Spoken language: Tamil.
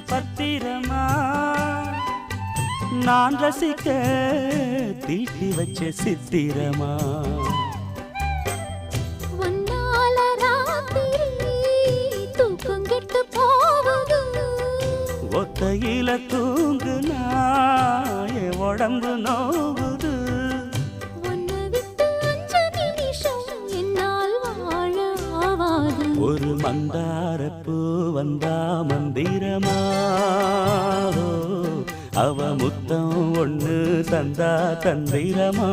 வச்சேன் பத்திரமா நான் ரசிக்க தீட்டி வச்ச சித்திரமா ஒத்தையில தூங்குனா என் உடம்பு நோவுது ஒரு மந்தாரப்பூ வந்தா மந்திரமா அவ முத்தம் ஒண்ணு தந்தா தந்திரமா